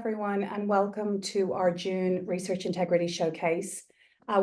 everyone, and welcome to our June Research Integrity Showcase.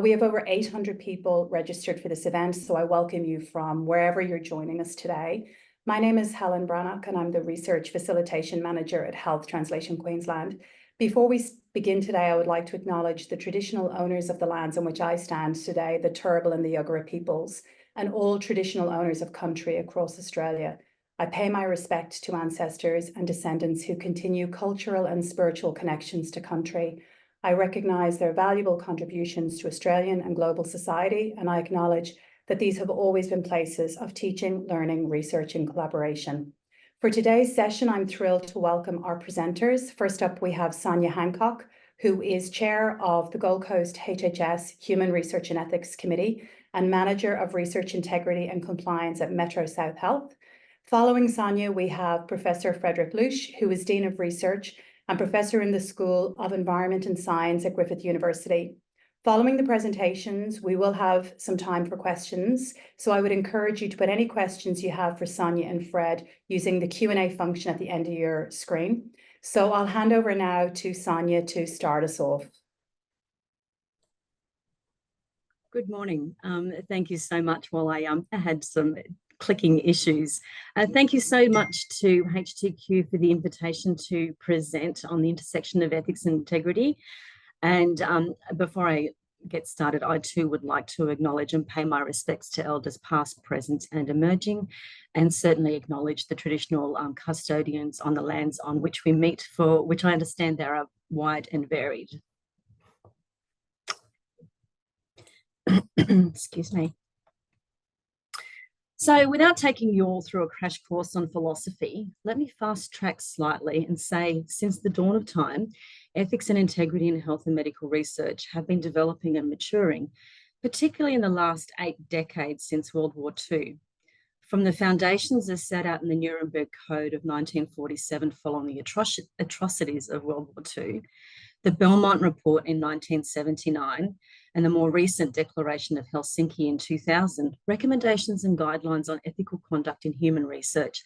We have over 800 people registered for this event, so I welcome you from wherever you're joining us today. My name is Helen Brannock, and I'm the Research Facilitation Manager at Health Translation Queensland. Before we begin today, I would like to acknowledge the traditional owners of the lands on which I stand today, the Turrbal and the Yuggera peoples, and all traditional owners of country across Australia. I pay my respect to ancestors and descendants who continue cultural and spiritual connections to country. I recognise their valuable contributions to Australian and global society, and I acknowledge that these have always been places of teaching, learning, research and collaboration. For today's session, I'm thrilled to welcome our presenters. First up, we have Sonia Hancock, who is Chair of the Gold Coast HHS Human Research and Ethics Committee and Manager of Research Integrity and Compliance at Metro South Health. Following Sonia, we have Professor Frederic Leusch, who is Dean of Research and Professor in the School of Environment and Science at Griffith University. Following the presentations, we will have some time for questions, so I would encourage you to put any questions you have for Sonia and Fred using the Q&A function at the end of your screen. So I'll hand over now to Sonia to start us off. Good morning. Thank you so much. While I had some clicking issues. Thank you so much to HTQ for the invitation to present on the intersection of ethics and integrity. And before I get started, I too would like to acknowledge and pay my respects to elders past, present and emerging, and certainly acknowledge the traditional custodians on the lands on which we meet, for which I understand they are wide and varied. Excuse me. So without taking you all through a crash course on philosophy, let me fast track slightly and say, since the dawn of time, ethics and integrity in health and medical research have been developing and maturing, particularly in the last 8 decades since World War II. From the foundations as set out in the Nuremberg Code of 1947 following the atrocities of World War II, the Belmont Report in 1979, and the more recent Declaration of Helsinki in 2000, recommendations and guidelines on ethical conduct in human research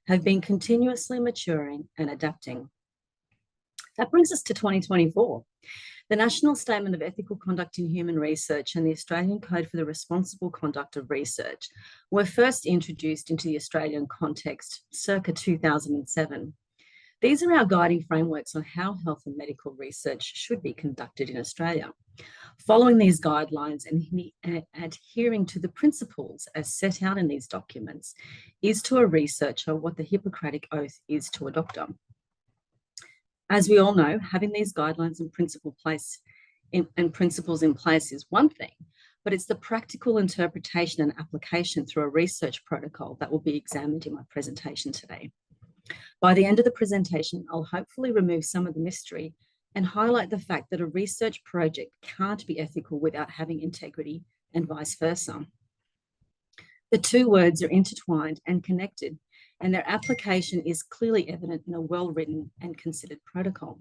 have been continuously maturing and adapting. That brings us to 2024. The National Statement of Ethical Conduct in Human Research and the Australian Code for the Responsible Conduct of Research were first introduced into the Australian context circa 2007. These are our guiding frameworks on how health and medical research should be conducted in Australia. Following these guidelines and adhering to the principles as set out in these documents is to a researcher what the Hippocratic Oath is to a doctor. As we all know, having these guidelines and principles in place is one thing, but it's the practical interpretation and application through a research protocol that will be examined in my presentation today. By the end of the presentation, I'll hopefully remove some of the mystery and highlight the fact that a research project can't be ethical without having integrity and vice versa. The two words are intertwined and connected, and their application is clearly evident in a well-written and considered protocol.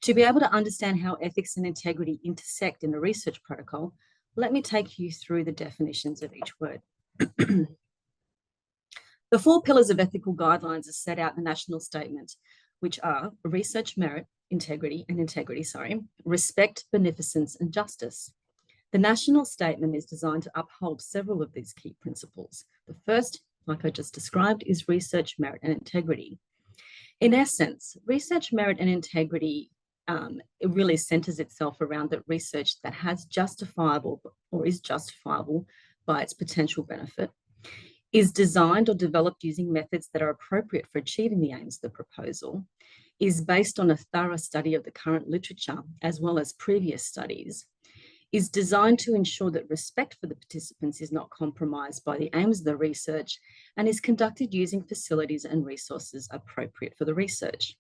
To be able to understand how ethics and integrity intersect in a research protocol, let me take you through the definitions of each word. The 4 pillars of ethical guidelines are set out in the national statement, which are research merit, respect, beneficence, and justice. The national statement is designed to uphold several of these key principles. The first, like I just described, is research merit and integrity. In essence, research merit and integrity it really centers itself around that research that has justifiable or is justifiable by its potential benefit, is designed or developed using methods that are appropriate for achieving the aims of the proposal, is based on a thorough study of the current literature as well as previous studies, is designed to ensure that respect for the participants is not compromised by the aims of the research, and is conducted using facilities and resources appropriate for the research.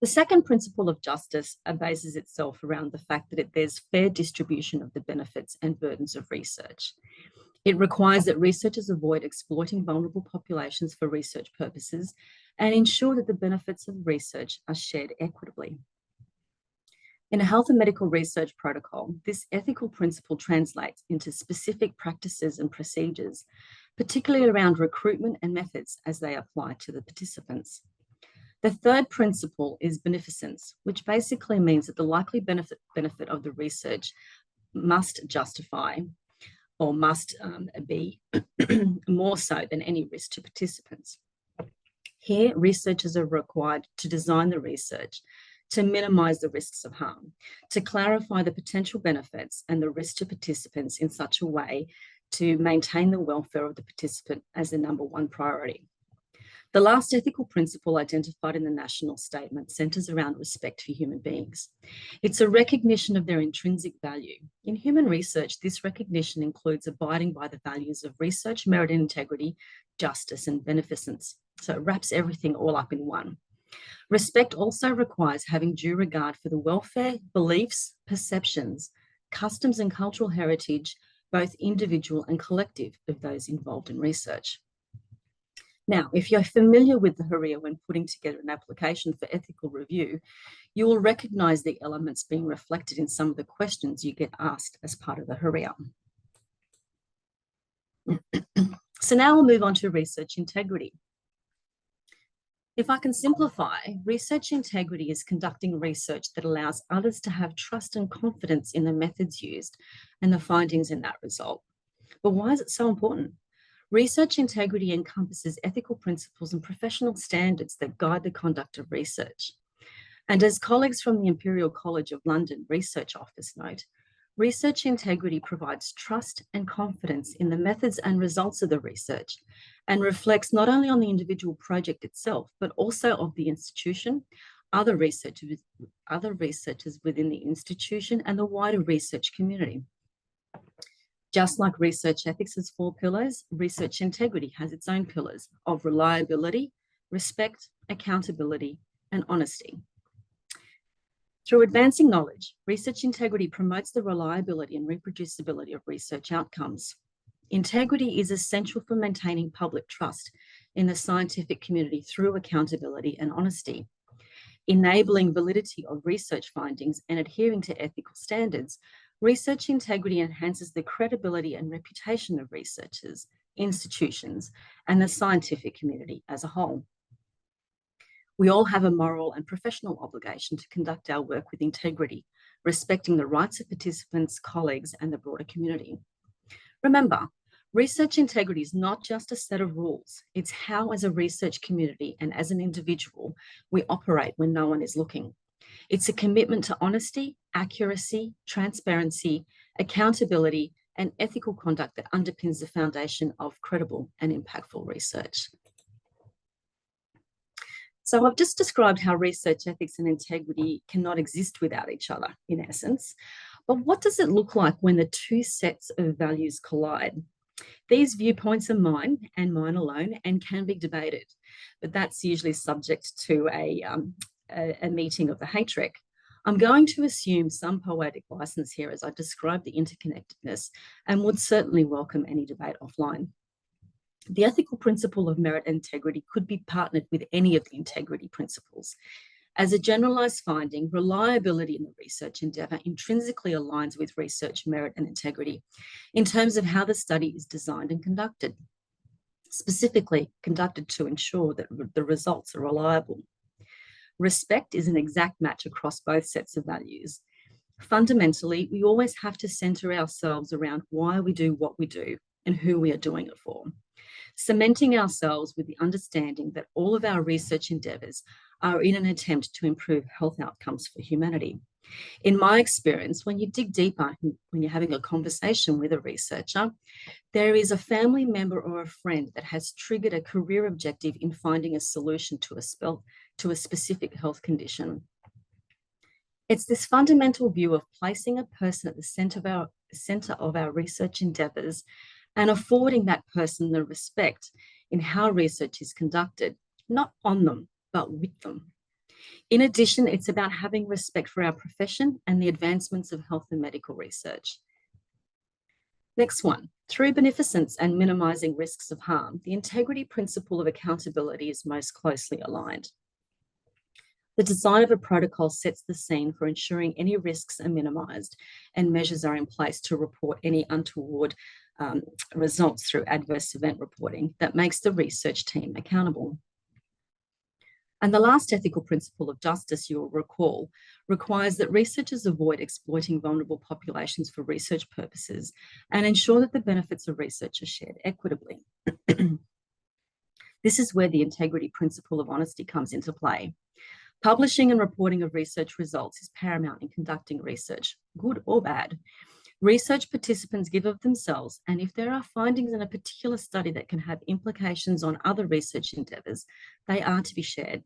The second principle of justice bases itself around the fact that there's fair distribution of the benefits and burdens of research. It requires that researchers avoid exploiting vulnerable populations for research purposes and ensure that the benefits of research are shared equitably. In a health and medical research protocol, this ethical principle translates into specific practices and procedures, particularly around recruitment and methods as they apply to the participants. The third principle is beneficence, which basically means that the likely benefit of the research must justify or must be more so than any risk to participants. Here, researchers are required to design the research to minimize the risks of harm, to clarify the potential benefits and the risk to participants in such a way to maintain the welfare of the participant as the number one priority. The last ethical principle identified in the national statement centers around respect for human beings. It's a recognition of their intrinsic value. In human research, this recognition includes abiding by the values of research, merit and integrity, justice and beneficence. So it wraps everything all up in one. Respect also requires having due regard for the welfare, beliefs, perceptions, customs and cultural heritage, both individual and collective, of those involved in research. Now, if you're familiar with the HRIA when putting together an application for ethical review, you will recognise the elements being reflected in some of the questions you get asked as part of the HRIA. So now we'll move on to research integrity. If I can simplify, research integrity is conducting research that allows others to have trust and confidence in the methods used and the findings in that result. But why is it so important? Research integrity encompasses ethical principles and professional standards that guide the conduct of research. And as colleagues from the Imperial College of London Research Office note, research integrity provides trust and confidence in the methods and results of the research and reflects not only on the individual project itself, but also of the institution, other researchers within the institution, and the wider research community. Just like research ethics has 4 pillars, research integrity has its own pillars of reliability, respect, accountability, and honesty. Through advancing knowledge, research integrity promotes the reliability and reproducibility of research outcomes. Integrity is essential for maintaining public trust in the scientific community through accountability and honesty. Enabling validity of research findings and adhering to ethical standards, research integrity enhances the credibility and reputation of researchers, institutions, and the scientific community as a whole. We all have a moral and professional obligation to conduct our work with integrity, respecting the rights of participants, colleagues, and the broader community. Remember, research integrity is not just a set of rules. It's how, as a research community and as an individual, we operate when no one is looking. It's a commitment to honesty, accuracy, transparency, accountability, and ethical conduct that underpins the foundation of credible and impactful research. So I've just described how research ethics and integrity cannot exist without each other, in essence. But what does it look like when the two sets of values collide? These viewpoints are mine and mine alone and can be debated, but that's usually subject to a meeting of the HTQ. I'm going to assume some poetic license here as I describe the interconnectedness and would certainly welcome any debate offline. The ethical principle of merit and integrity could be partnered with any of the integrity principles. As a generalized finding, reliability in the research endeavor intrinsically aligns with research merit and integrity in terms of how the study is designed and conducted, specifically conducted to ensure that the results are reliable. Respect is an exact match across both sets of values. Fundamentally, we always have to center ourselves around why we do what we do and who we are doing it for, cementing ourselves with the understanding that all of our research endeavors are in an attempt to improve health outcomes for humanity. In my experience, when you dig deeper, when you're having a conversation with a researcher, there is a family member or a friend that has triggered a career objective in finding a solution to a specific health condition. It's this fundamental view of placing a person at the center of our research endeavors and affording that person the respect in how research is conducted, not on them, but with them. In addition, it's about having respect for our profession and the advancements of health and medical research. Next one, through beneficence and minimizing risks of harm, the integrity principle of accountability is most closely aligned. The design of a protocol sets the scene for ensuring any risks are minimized and measures are in place to report any untoward results through adverse event reporting that makes the research team accountable. And the last ethical principle of justice, you'll recall, requires that researchers avoid exploiting vulnerable populations for research purposes and ensure that the benefits of research are shared equitably. This is where the integrity principle of honesty comes into play. Publishing and reporting of research results is paramount in conducting research, good or bad. Research participants give of themselves, and if there are findings in a particular study that can have implications on other research endeavours, they are to be shared.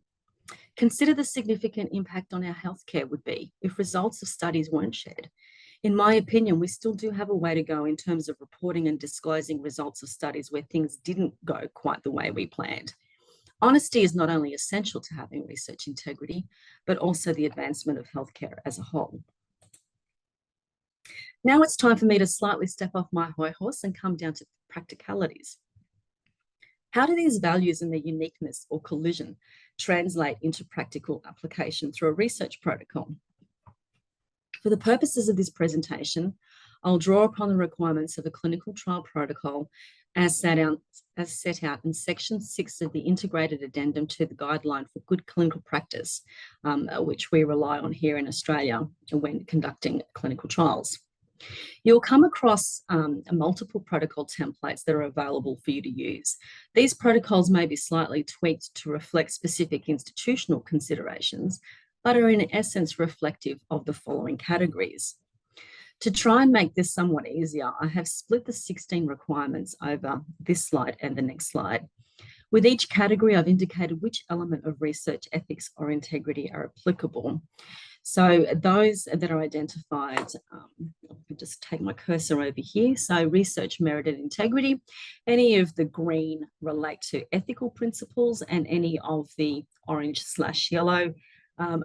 Consider the significant impact on our healthcare would be if results of studies weren't shared. In my opinion, we still do have a way to go in terms of reporting and disclosing results of studies where things didn't go quite the way we planned. Honesty is not only essential to having research integrity, but also the advancement of healthcare as a whole. Now it's time for me to slightly step off my high horse and come down to practicalities. How do these values and their uniqueness or collision translate into practical application through a research protocol? For the purposes of this presentation, I'll draw upon the requirements of a clinical trial protocol as set out in Section 6 of the Integrated Addendum to the Guideline for Good Clinical Practice, which we rely on here in Australia when conducting clinical trials. You'll come across multiple protocol templates that are available for you to use. These protocols may be slightly tweaked to reflect specific institutional considerations, but are in essence reflective of the following categories. To try and make this somewhat easier, I have split the 16 requirements over this slide and the next slide. With each category, I've indicated which element of research ethics or integrity are applicable. So those that are identified, I'll just take my cursor over here. So research merit and integrity, any of the green relate to ethical principles, and any of the orange/yellow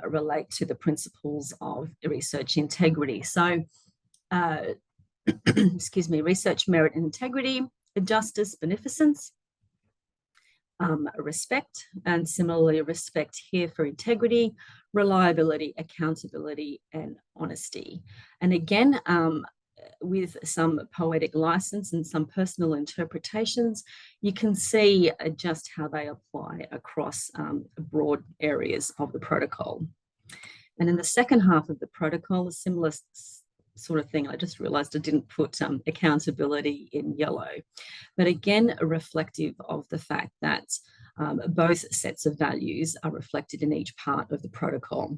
relate to the principles of research integrity. So, excuse me, research merit and integrity, justice, beneficence, respect, and similarly respect here for integrity, reliability, accountability, and honesty. And again, with some poetic license and some personal interpretations, you can see just how they apply across broad areas of the protocol. And in the second half of the protocol, a similar sort of thing. I just realized I didn't put accountability in yellow, but again, reflective of the fact that both sets of values are reflected in each part of the protocol.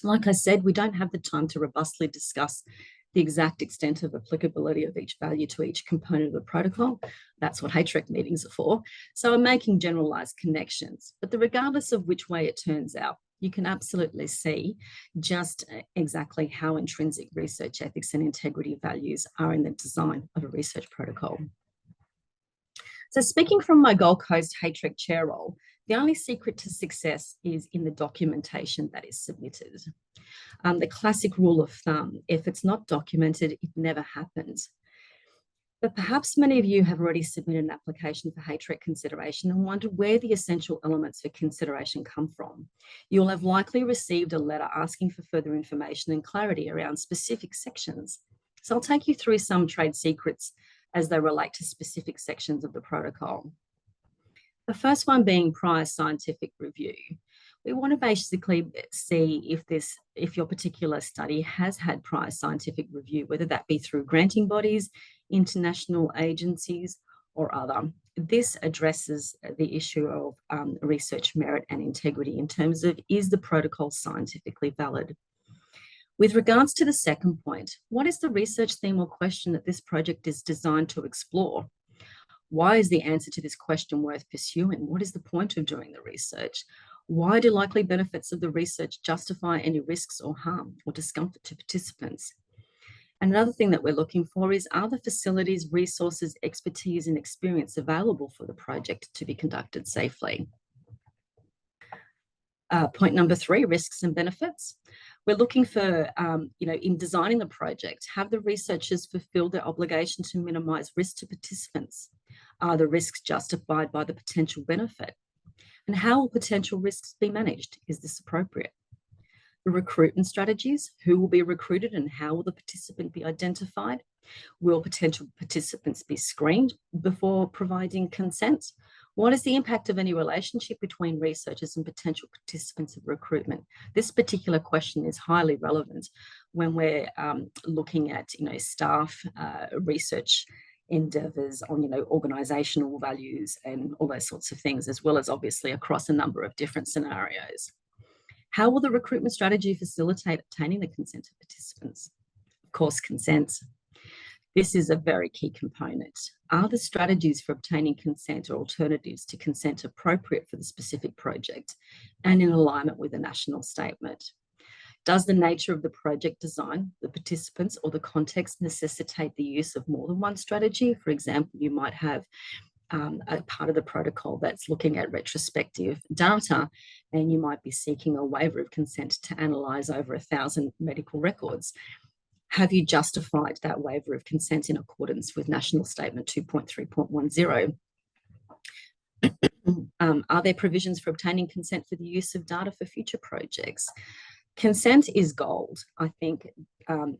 Like I said, we don't have the time to robustly discuss the exact extent of applicability of each value to each component of the protocol. That's what HTQ meetings are for. So I'm making generalized connections, but regardless of which way it turns out, you can absolutely see just exactly how intrinsic research ethics and integrity values are in the design of a research protocol. So speaking from my Gold Coast HTQ chair role, the only secret to success is in the documentation that is submitted. The classic rule of thumb, if it's not documented, it never happens. But perhaps many of you have already submitted an application for HTQ consideration and wonder where the essential elements for consideration come from. You'll have likely received a letter asking for further information and clarity around specific sections. So I'll take you through some trade secrets as they relate to specific sections of the protocol. The first one being prior scientific review. We want to basically see if your particular study has had prior scientific review, whether that be through granting bodies, international agencies, or other. This addresses the issue of research merit and integrity in terms of, is the protocol scientifically valid? With regards to the second point, what is the research theme or question that this project is designed to explore? Why is the answer to this question worth pursuing? What is the point of doing the research? Why do likely benefits of the research justify any risks or harm or discomfort to participants? And another thing that we're looking for is, are the facilities, resources, expertise, and experience available for the project to be conducted safely? Point number 3, risks and benefits. We're looking for, in designing the project, have the researchers fulfilled their obligation to minimise risk to participants? Are the risks justified by the potential benefit? And how will potential risks be managed? Is this appropriate? The recruitment strategies, who will be recruited and how will the participant be identified? Will potential participants be screened before providing consent? What is the impact of any relationship between researchers and potential participants of recruitment? This particular question is highly relevant when we're looking at, staff research endeavours on, organisational values and all those sorts of things, as well as obviously across a number of different scenarios. How will the recruitment strategy facilitate obtaining the consent of participants? Of course, consent. This is a very key component. Are the strategies for obtaining consent or alternatives to consent appropriate for the specific project and in alignment with the national statement? Does the nature of the project design, the participants, or the context necessitate the use of more than one strategy? For example, you might have a part of the protocol that's looking at retrospective data, and you might be seeking a waiver of consent to analyse over 1,000 medical records. Have you justified that waiver of consent in accordance with National Statement 2.3.10? Are there provisions for obtaining consent for the use of data for future projects? Consent is gold. I think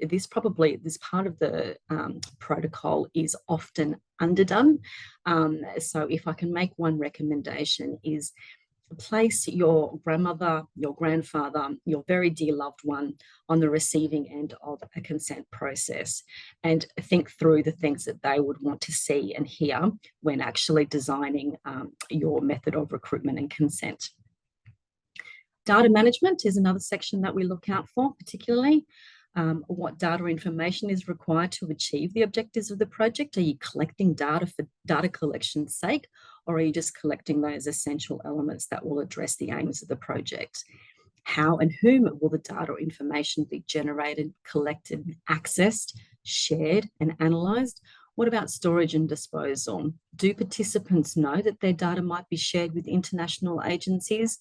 this part of the protocol is often underdone. So if I can make one recommendation is place your grandmother, your grandfather, your very dear loved one on the receiving end of a consent process and think through the things that they would want to see and hear when actually designing your method of recruitment and consent. Data management is another section that we look out for, particularly. What data information is required to achieve the objectives of the project? Are you collecting data for data collection's sake, or are you just collecting those essential elements that will address the aims of the project? How and whom will the data information be generated, collected, accessed, shared, and analysed? What about storage and disposal? Do participants know that their data might be shared with international agencies?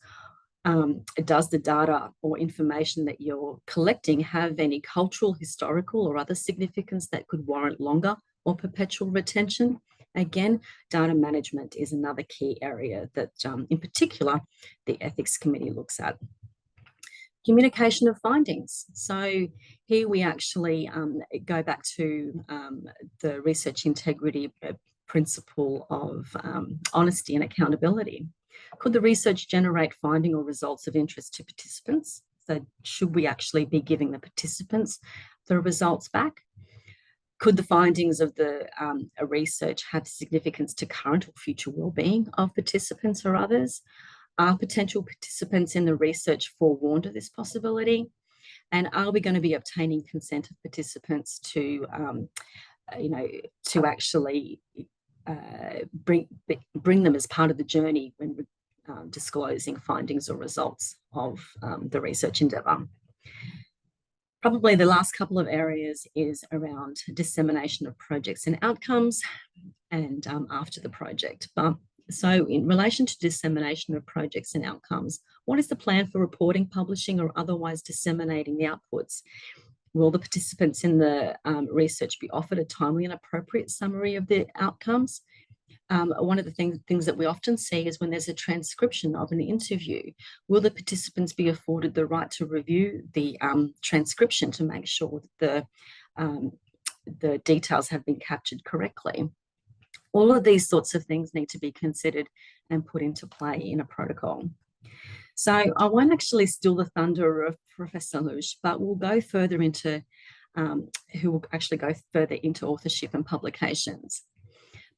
Does the data or information that you're collecting have any cultural, historical, or other significance that could warrant longer or perpetual retention? Again, data management is another key area that, in particular, the Ethics Committee looks at. Communication of findings. So here we actually go back to the research integrity principle of honesty and accountability. Could the research generate finding or results of interest to participants? So should we actually be giving the participants the results back? Could the findings of the research have significance to current or future well-being of participants or others? Are potential participants in the research forewarned of this possibility? And are we going to be obtaining consent of participants to, to actually bring them as part of the journey when disclosing findings or results of the research endeavour? Probably the last couple of areas is around dissemination of projects and outcomes and after the project. So in relation to dissemination of projects and outcomes, what is the plan for reporting, publishing, or otherwise disseminating the outputs? Will the participants in the research be offered a timely and appropriate summary of the outcomes? One of the things that we often see is when there's a transcription of an interview, will the participants be afforded the right to review the transcription to make sure that the details have been captured correctly? All of these sorts of things need to be considered and put into play in a protocol. So I won't actually steal the thunder of Professor Leusch, but we'll go further into who will actually go further into authorship and publications.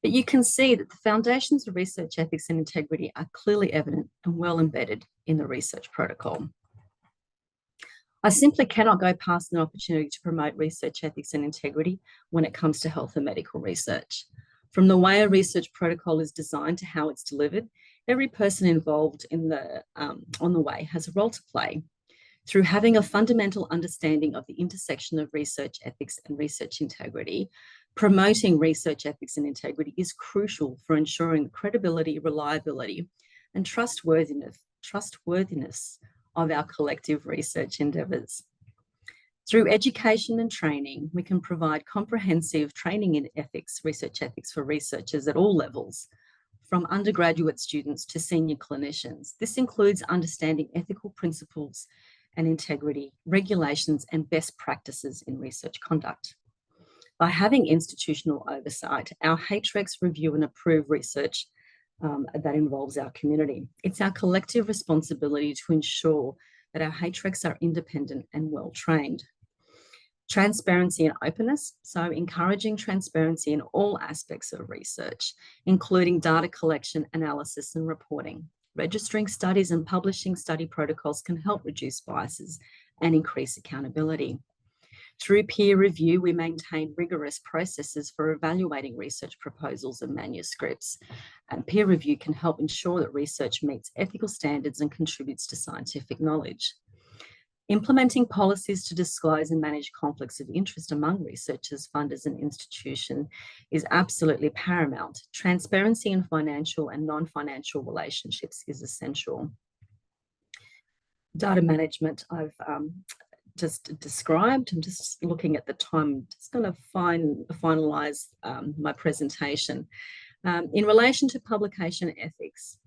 But you can see that the foundations of research ethics and integrity are clearly evident and well embedded in the research protocol. I simply cannot go past an opportunity to promote research ethics and integrity when it comes to health and medical research. From the way a research protocol is designed to how it's delivered, every person involved in on the way has a role to play. Through having a fundamental understanding of the intersection of research ethics and research integrity, promoting research ethics and integrity is crucial for ensuring the credibility, reliability, and trustworthiness of our collective research endeavours. Through education and training, we can provide comprehensive training in ethics, research ethics for researchers at all levels, from undergraduate students to senior clinicians. This includes understanding ethical principles and integrity, regulations, and best practices in research conduct. By having institutional oversight, our HREX review and approve research that involves our community. It's our collective responsibility to ensure that our HTRECs are independent and well-trained. Transparency and openness, so encouraging transparency in all aspects of research, including data collection, analysis, and reporting. Registering studies and publishing study protocols can help reduce biases and increase accountability. Through peer review, we maintain rigorous processes for evaluating research proposals and manuscripts. And peer review can help ensure that research meets ethical standards and contributes to scientific knowledge. Implementing policies to disclose and manage conflicts of interest among researchers, funders, and institutions is absolutely paramount. Transparency in financial and non-financial relationships is essential. Data management, I've just described. I'm just looking at the time. I'm just going to finalize my presentation. In relation to publication ethics,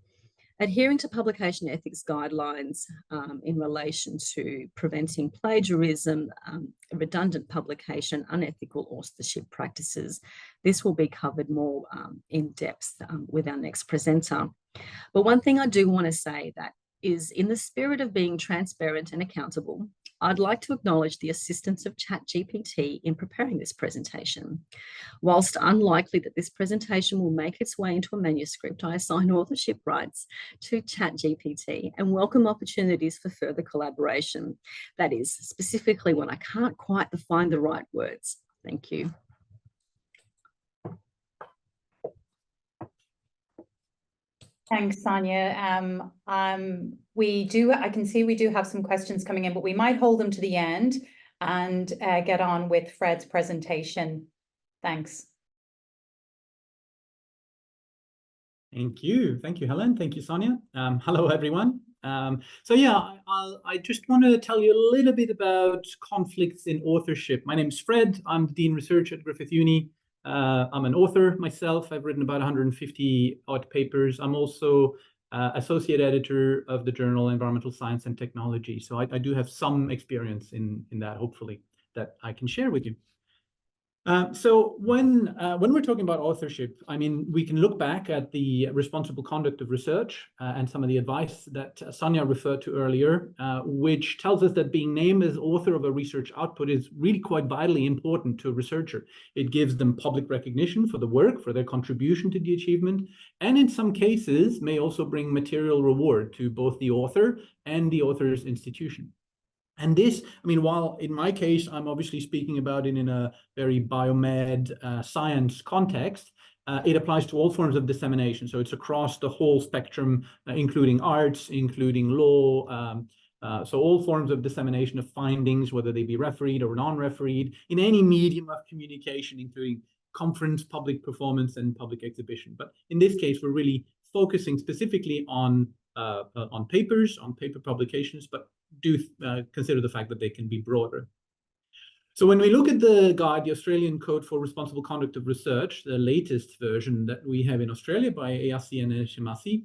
adhering to publication ethics guidelines in relation to preventing plagiarism, redundant publication, unethical authorship practices. This will be covered more in depth with our next presenter. But one thing I do want to say that is, in the spirit of being transparent and accountable, I'd like to acknowledge the assistance of ChatGPT in preparing this presentation. Whilst unlikely that this presentation will make its way into a manuscript, I assign authorship rights to ChatGPT and welcome opportunities for further collaboration. That is, specifically when I can't quite find the right words. Thank you. Thanks, Sonia. I can see we do have some questions coming in, but we might hold them to the end and get on with Fred's presentation. Thanks. Thank you, Helen. Thank you, Sonia. Hello, everyone. So yeah, I just want to tell you a little bit about conflicts in authorship. My name is Fred. I'm the Dean Research at Griffith Uni. I'm an author myself. I've written about 150 odd papers. I'm also associate editor of the journal Environmental Science and Technology. So I do have some experience in that, hopefully, that I can share with you. So when we're talking about authorship, I mean, we can look back at the responsible conduct of research and some of the advice that Sonia referred to earlier, which tells us that being named as author of a research output is really quite vitally important to a researcher. It gives them public recognition for the work, for their contribution to the achievement, and in some cases may also bring material reward to both the author and the author's institution. And this, I mean, while in my case, I'm obviously speaking about it in a very biomed science context, it applies to all forms of dissemination. So it's across the whole spectrum, including arts, including law, so all forms of dissemination of findings, whether they be refereed or non-refereed, in any medium of communication, including conference, public performance, and public exhibition. But in this case, we're really focusing specifically on papers, on paper publications, but do consider the fact that they can be broader. So when we look at the guide, the Australian Code for Responsible Conduct of Research, the latest version that we have in Australia by ARC and HMRC,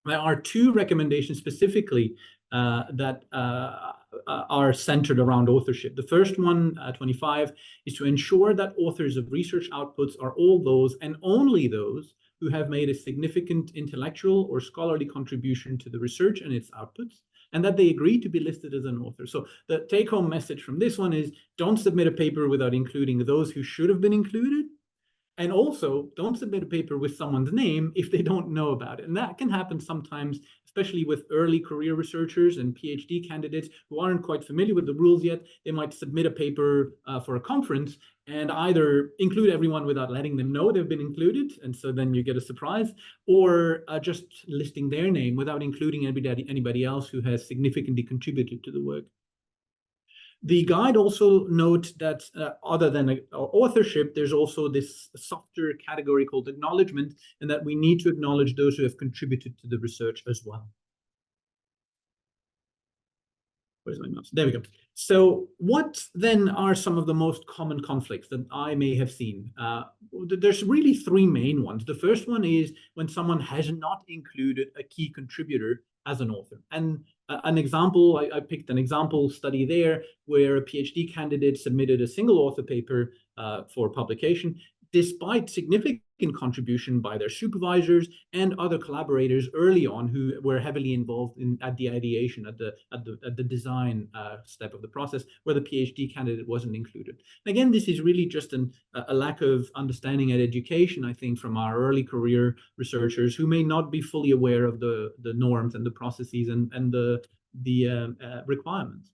there are two recommendations specifically that are centered around authorship. The first one, 25, is to ensure that authors of research outputs are all those and only those who have made a significant intellectual or scholarly contribution to the research and its outputs, and that they agree to be listed as an author. So the take-home message from this one is, don't submit a paper without including those who should have been included, and also don't submit a paper with someone's name if they don't know about it. And that can happen sometimes, especially with early career researchers and PhD candidates who aren't quite familiar with the rules yet. They might submit a paper for a conference and either include everyone without letting them know they've been included, and so then you get a surprise, or just listing their name without including anybody else who has significantly contributed to the work. The guide also notes that other than authorship, there's also this softer category called acknowledgement, and that we need to acknowledge those who have contributed to the research as well. Where's my mouse? There we go. So what then are some of the most common conflicts that I may have seen? There's really three main ones. The first one is when someone has not included a key contributor as an author. And an example, I picked an example study there where a PhD candidate submitted a single author paper for publication, despite significant contribution by their supervisors and other collaborators early on who were heavily involved at the ideation, at the design step of the process, where the PhD candidate wasn't included. And again, this is really just a lack of understanding and education, I think, from our early career researchers who may not be fully aware of the norms and the processes and the requirements.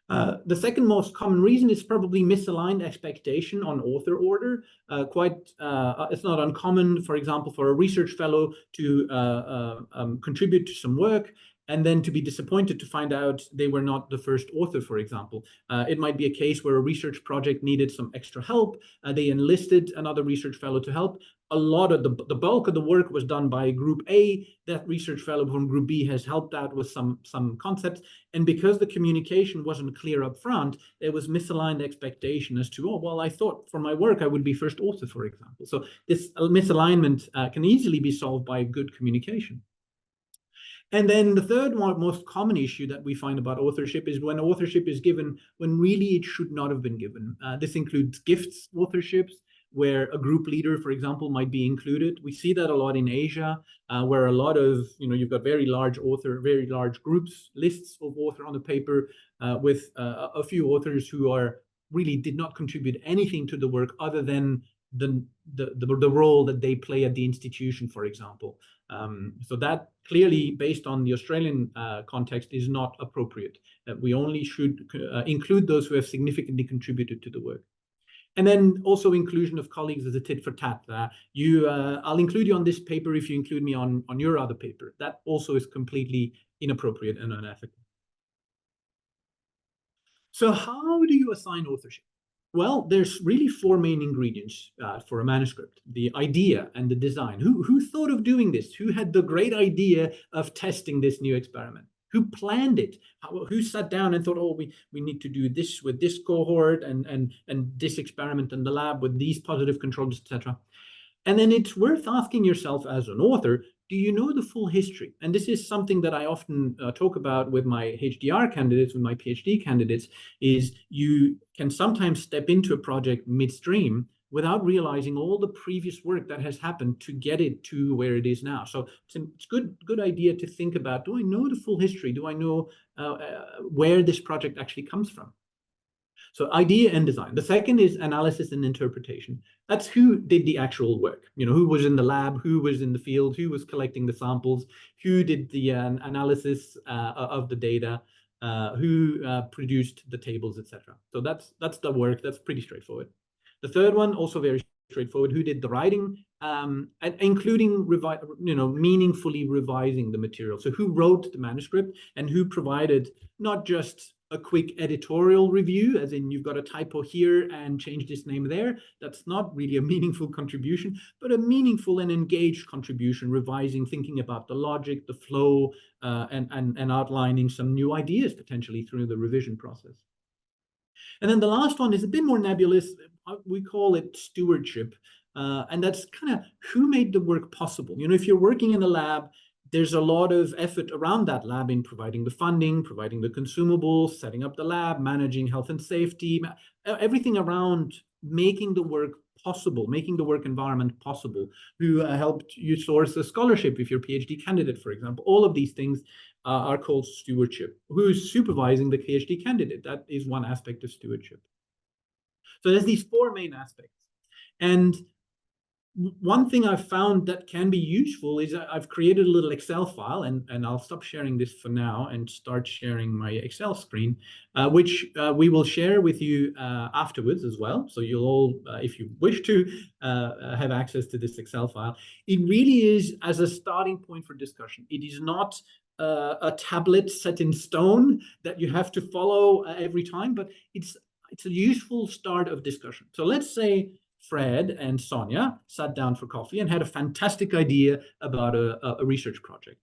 The second most common reason is probably misaligned expectation on author order. It's not uncommon, for example, for a research fellow to contribute to some work and then to be disappointed to find out they were not the first author, for example. It might be a case where a research project needed some extra help. They enlisted another research fellow to help. A lot of the bulk of the work was done by Group A. That research fellow from Group B has helped out with some concepts. And because the communication wasn't clear up front, there was misaligned expectation as to, oh, well, I thought for my work I would be first author, for example. So this misalignment can easily be solved by good communication. And then the third one, most common issue that we find about authorship is when authorship is given when really it should not have been given. This includes gifts authorships, where a group leader, for example, might be included. We see that a lot in Asia, where a lot of, you've got very large groups, lists of author on the paper with a few authors who really did not contribute anything to the work other than the role that they play at the institution, for example. So that clearly, based on the Australian context, is not appropriate. We only should include those who have significantly contributed to the work. And then also inclusion of colleagues as a tit for tat. I'll include you on this paper if you include me on your other paper. That also is completely inappropriate and unethical. So how do you assign authorship? Well, there's really four main ingredients for a manuscript: the idea and the design. Who thought of doing this? Who had the great idea of testing this new experiment? Who planned it? Who sat down and thought, oh, we need to do this with this cohort and this experiment in the lab with these positive controls, etc. And then it's worth asking yourself as an author, do you know the full history? And this is something that I often talk about with my HDR candidates, with my PhD candidates, is you can sometimes step into a project midstream without realizing all the previous work that has happened to get it to where it is now. So it's a good idea to think about, do I know the full history? Do I know where this project actually comes from? So idea and design. The second is analysis and interpretation. That's who did the actual work. Who was in the lab, who was in the field, who was collecting the samples, who did the analysis of the data, who produced the tables, etc. So that's the work. That's pretty straightforward. The third one, also very straightforward, who did the writing, including meaningfully revising the material. So who wrote the manuscript and who provided not just a quick editorial review, as in you've got a typo here and change this name there. That's not really a meaningful contribution, but a meaningful and engaged contribution, revising, thinking about the logic, the flow, and outlining some new ideas potentially through the revision process. And then the last one is a bit more nebulous. We call it stewardship. And that's kind of who made the work possible. If you're working in a lab, there's a lot of effort around that lab in providing the funding, providing the consumables, setting up the lab, managing health and safety, everything around making the work possible, making the work environment possible, who helped you source a scholarship if you're a PhD candidate, for example. All of these things are called stewardship. Who's supervising the PhD candidate? That is one aspect of stewardship. So there's these four main aspects. And one thing I've found that can be useful is I've created a little Excel file, and I'll stop sharing this for now and start sharing my Excel screen, which we will share with you afterwards as well. So you'll all, if you wish to, have access to this Excel file. It really is as a starting point for discussion. It is not a tablet set in stone that you have to follow every time, but it's a useful start of discussion. So let's say Fred and Sonia sat down for coffee and had a fantastic idea about a research project.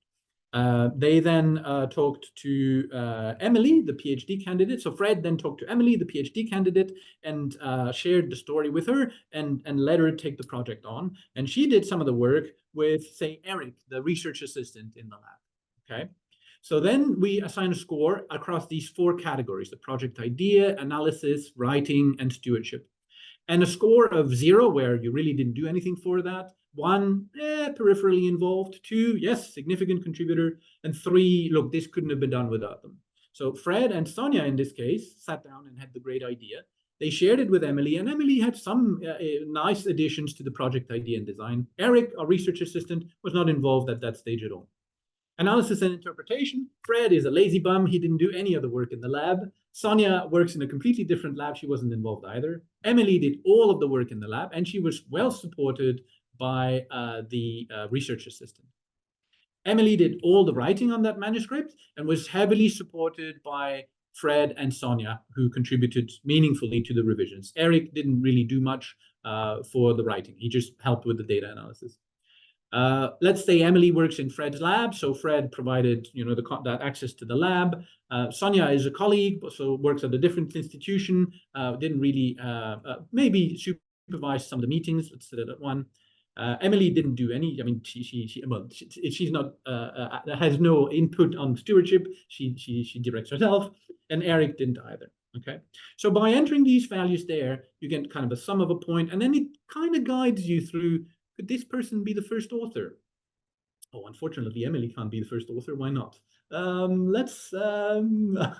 They then talked to Emily, the PhD candidate. So Fred then talked to Emily, the PhD candidate, and shared the story with her and let her take the project on. And she did some of the work with, say, Eric, the research assistant in the lab. Okay. So then we assign a score across these four categories: the project idea, analysis, writing, and stewardship. And a score of 0, where you really didn't do anything for that. 1, peripherally involved. 2, yes, significant contributor. And 3, look, this couldn't have been done without them. So Fred and Sonia, in this case, sat down and had the great idea. They shared it with Emily, and Emily had some nice additions to the project idea and design. Eric, our research assistant, was not involved at that stage at all. Analysis and interpretation. Fred is a lazy bum. He didn't do any of the work in the lab. Sonia works in a completely different lab. She wasn't involved either. Emily did all of the work in the lab, and she was well supported by the research assistant. Emily did all the writing on that manuscript and was heavily supported by Fred and Sonia, who contributed meaningfully to the revisions. Eric didn't really do much for the writing. He just helped with the data analysis. Let's say Emily works in Fred's lab, so Fred provided, that access to the lab. Sonia is a colleague, so works at a different institution. Didn't really maybe supervise some of the meetings. Let's say that one. Emily didn't do any. I mean, she's not has no input on stewardship. She directs herself, and Eric didn't either. Okay, so by entering these values there, you get kind of a sum of a point, and then it kind of guides you through. Could this person be the first author? Oh, unfortunately, Emily can't be the first author. Why not? I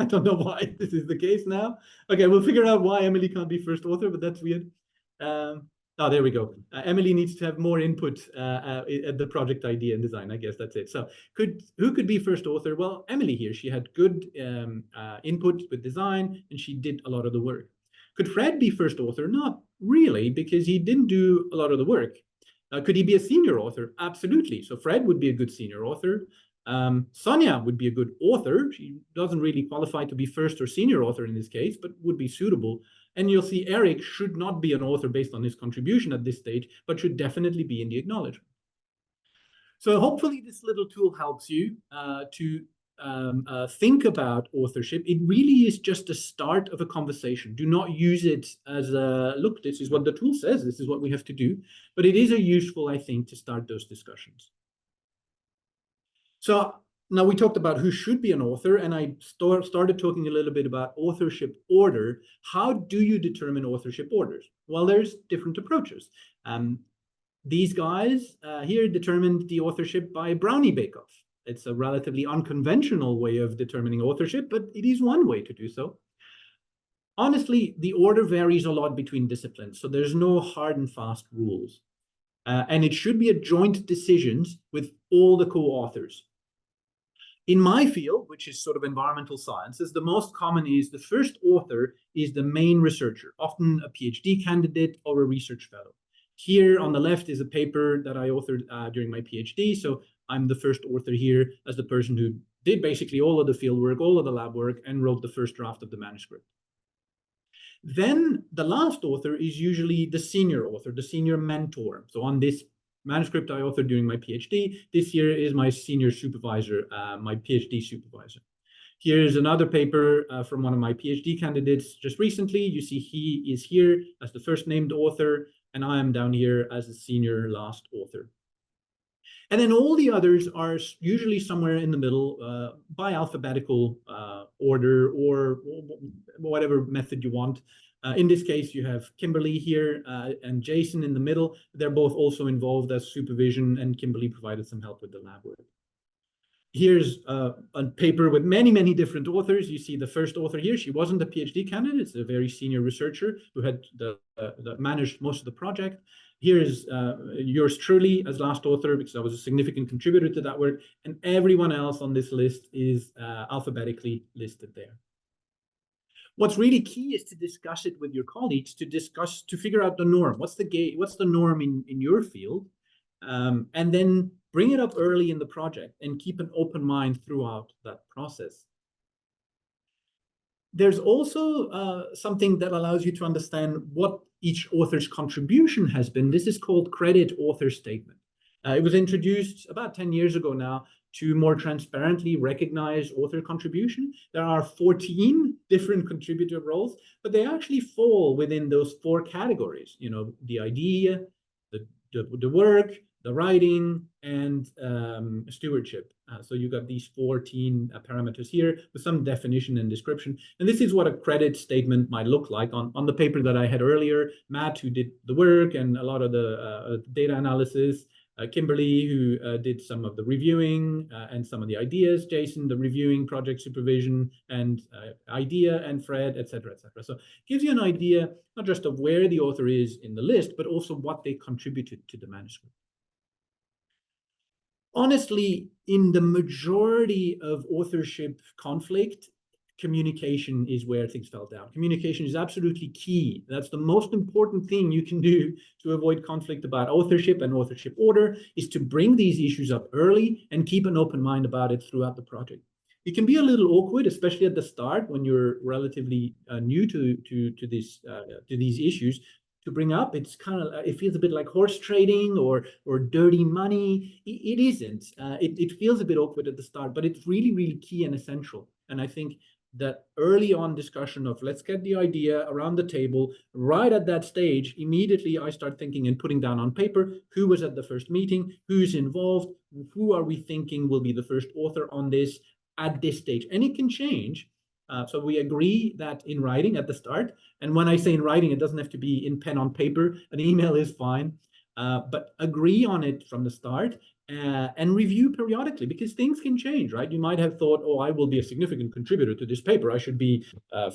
don't know why this is the case now. Okay, we'll figure out why Emily can't be first author, but that's weird. Oh, there we go. Emily needs to have more input at the project idea and design. I guess that's it. So who could be first author? Well, Emily here. She had good input with design, and she did a lot of the work. Could Fred be first author? Not really, because he didn't do a lot of the work. Could he be a senior author? Absolutely. So Fred would be a good senior author. Sonia would be a good author. She doesn't really qualify to be first or senior author in this case, but would be suitable. And you'll see Eric should not be an author based on his contribution at this stage, but should definitely be in the acknowledgement. So hopefully this little tool helps you to think about authorship. It really is just the start of a conversation. Do not use it as a, look, this is what the tool says, this is what we have to do. But it is a useful, I think, to start those discussions. So now we talked about who should be an author, and I started talking a little bit about authorship order. How do you determine authorship orders? Well, there's different approaches. These guys here determined the authorship by Brownie Bake-Off. It's a relatively unconventional way of determining authorship, but it is one way to do so. Honestly, the order varies a lot between disciplines, so there's no hard and fast rules. And it should be a joint decisions with all the co-authors. In my field, which is sort of environmental sciences, the most common is the first author is the main researcher, often a PhD candidate or a research fellow. Here on the left is a paper that I authored during my PhD. So I'm the first author here as the person who did basically all of the field work, all of the lab work, and wrote the first draft of the manuscript. Then the last author is usually the senior author, the senior mentor. So on this manuscript I authored during my PhD, this here is my senior supervisor, my PhD supervisor. Here's another paper from one of my PhD candidates just recently. You see he is here as the first named author, and I am down here as the senior last author. And then all the others are usually somewhere in the middle by alphabetical order or whatever method you want. In this case, you have Kimberly here and Jason in the middle. They're both also involved as supervision, and Kimberly provided some help with the lab work. Here's a paper with many, many different authors. You see the first author here. She wasn't a PhD candidate. It's a very senior researcher who had managed most of the project. Here is yours truly as last author, because I was a significant contributor to that work. And everyone else on this list is alphabetically listed there. What's really key is to discuss it with your colleagues, to figure out the norm. What's the norm in your field? And then bring it up early in the project and keep an open mind throughout that process. There's also something that allows you to understand what each author's contribution has been. This is called credit author statement. It was introduced about 10 years ago now to more transparently recognize author contribution. There are 14 different contributor roles, but they actually fall within those 4 categories. You know, the idea, the work, the writing, and stewardship. So you got these 14 parameters here with some definition and description. And this is what a credit statement might look like on the paper that I had earlier. Matt, who did the work and a lot of the data analysis, Kimberly, who did some of the reviewing and some of the ideas, Jason, the reviewing, project supervision, and idea, and Fred, et cetera, et cetera. So it gives you an idea, not just of where the author is in the list, but also what they contributed to the manuscript. Honestly, in the majority of authorship conflict, communication is where things fell down. Communication is absolutely key. That's the most important thing you can do to avoid conflict about authorship and authorship order, is to bring these issues up early and keep an open mind about it throughout the project. It can be a little awkward, especially at the start when you're relatively new to these issues, to bring up. It's kind of, it feels a bit like horse trading or dirty money. It isn't. It feels a bit awkward at the start, but it's really, really key and essential. And I think that early on discussion of let's get the idea around the table, right at that stage, immediately I start thinking and putting down on paper who was at the first meeting, who's involved, who are we thinking will be the first author on this at this stage. And it can change. So we agree that in writing at the start. And when I say in writing, it doesn't have to be in pen on paper. An email is fine. But agree on it from the start and review periodically, because things can change, right? You might have thought, oh, I will be a significant contributor to this paper. I should be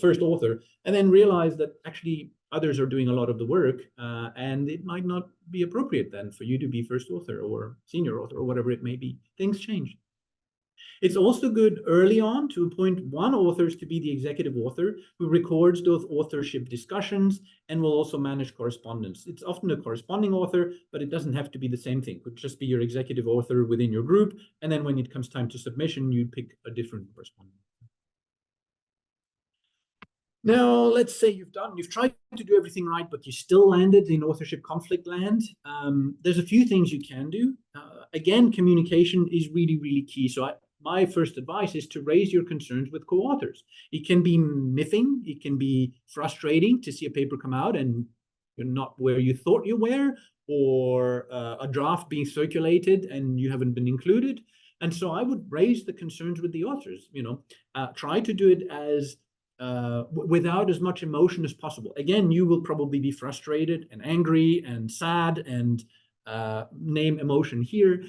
first author. And then realize that actually others are doing a lot of the work. And it might not be appropriate then for you to be first author or senior author or whatever it may be. Things change. It's also good early on to appoint one author to be the executive author who records those authorship discussions and will also manage correspondence. It's often a corresponding author, but it doesn't have to be the same thing. It could just be your executive author within your group. And then when it comes time to submission, you pick a different correspondent. Now, let's say you've tried to do everything right, but you still landed in authorship conflict land. There's a few things you can do. Again, communication is really, really key. So my first advice is to raise your concerns with co-authors. It can be miffing, it can be frustrating to see a paper come out and you're not where you thought you were, or a draft being circulated and you haven't been included. And so I would raise the concerns with the authors, try to do it as without as much emotion as possible. Again, you will probably be frustrated and angry and sad and name emotion here.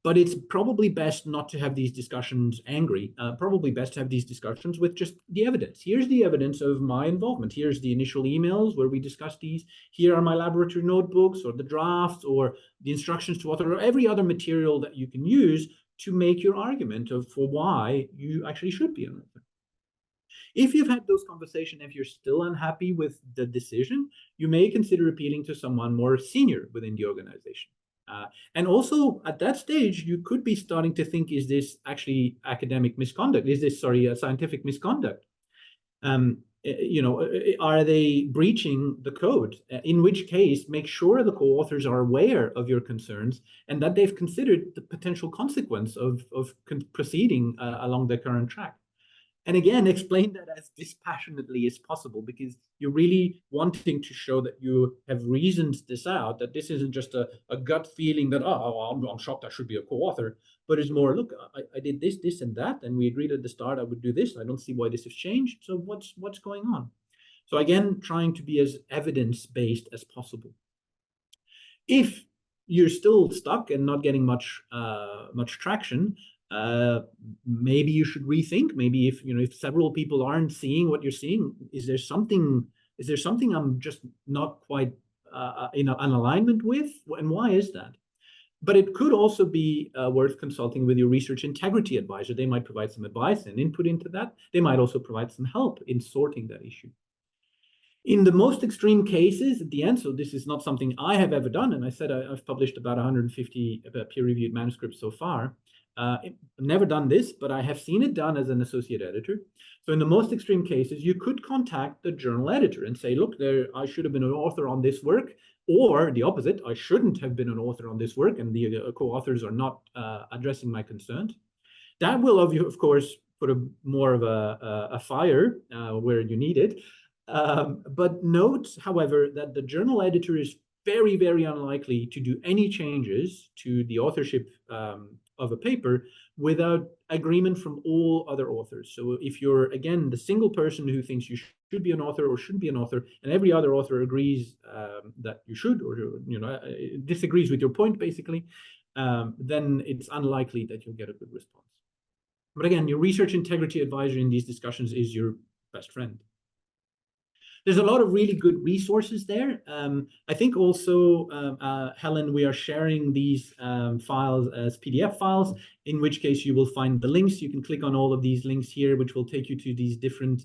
But it's probably best not to have these discussions angry. Probably best to have these discussions with just the evidence. Here's the evidence of my involvement. Here's the initial emails where we discussed these. Here are my laboratory notebooks or the drafts or the instructions to author or every other material that you can use to make your argument for why you actually should be an author. If you've had those conversations, if you're still unhappy with the decision, you may consider appealing to someone more senior within the organization. And also at that stage, you could be starting to think, is this actually academic misconduct? Is this, a scientific misconduct? Are they breaching the code? In which case, make sure the co-authors are aware of your concerns and that they've considered the potential consequence of proceeding along the current track. And again, explain that as dispassionately as possible, because you're really wanting to show that you have reasoned this out, that this isn't just a gut feeling that, I'm shocked I should be a co-author, but it's more, look, I did this, this, and that, and we agreed at the start I would do this. I don't see why this has changed. So what's going on? So again, trying to be as evidence-based as possible. If you're still stuck and not getting much traction, maybe you should rethink. Maybe if several people aren't seeing what you're seeing, is there something I'm just not quite in alignment with, and why is that? But it could also be worth consulting with your research integrity advisor. They might provide some advice and input into that. They might also provide some help in sorting that issue. In the most extreme cases at the end, so this is not something I have ever done, and I said I've published about 150 peer-reviewed manuscripts so far. I've never done this, but I have seen it done as an associate editor. So in the most extreme cases, you could contact the journal editor and say, look, I should have been an author on this work, or the opposite, I shouldn't have been an author on this work, and the co-authors are not addressing my concerns. That will, of course, put more of a fire where you need it. But note, however, that the journal editor is very, very unlikely to do any changes to the authorship of a paper without agreement from all other authors. So if you're, again, the single person who thinks you should be an author or shouldn't be an author, and every other author agrees that you should, or disagrees with your point, basically, then it's unlikely that you'll get a good response. But again, your research integrity advisor in these discussions is your best friend. There's a lot of really good resources there. I think also, Helen, we are sharing these files as PDF files, in which case you will find the links. You can click on all of these links here, which will take you to these different